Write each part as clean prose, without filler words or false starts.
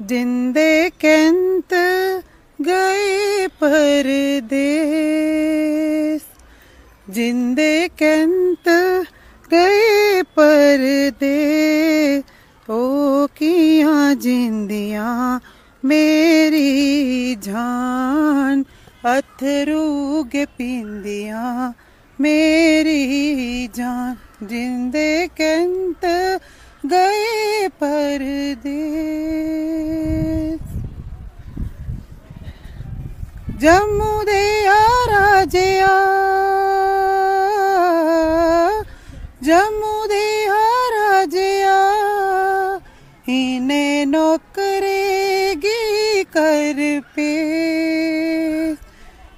जिंदे कैंत गए परदेस, जिंदे कैंत गए परदेस। ओ कियां जिंदियां मेरी जान, अथरू गे पींदियां मेरी जान। जिंदे कैंत गए परदेस। जम्मू दे राजेआ, जम्मू दे राजेआ, इन्हें नौकरेगी कर पे,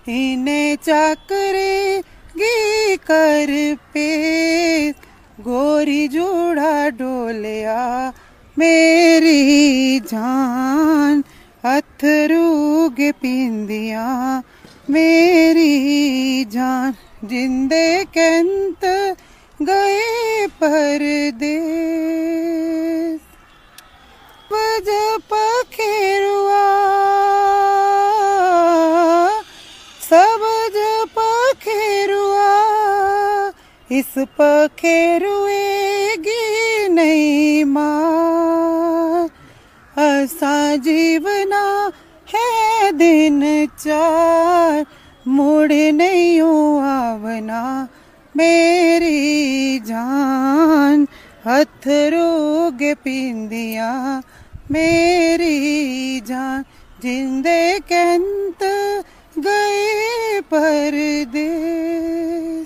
इन्हें चाकरेगी कर पे। गोरी जोड़ा डोलिया मेरी जान, अथरू गे पींदियां मेरी जान। जिंदे कैंत गए परदेस। वज पखेरुआ सबज पखेरुआ, इस पखेरुएगी नहीं मार। असा जीवना है दिन चार, मुड़ नहीं आवना मेरी जान। अथरू गे पींदियां मेरी जान। जिंदे कैंत गए परदेस।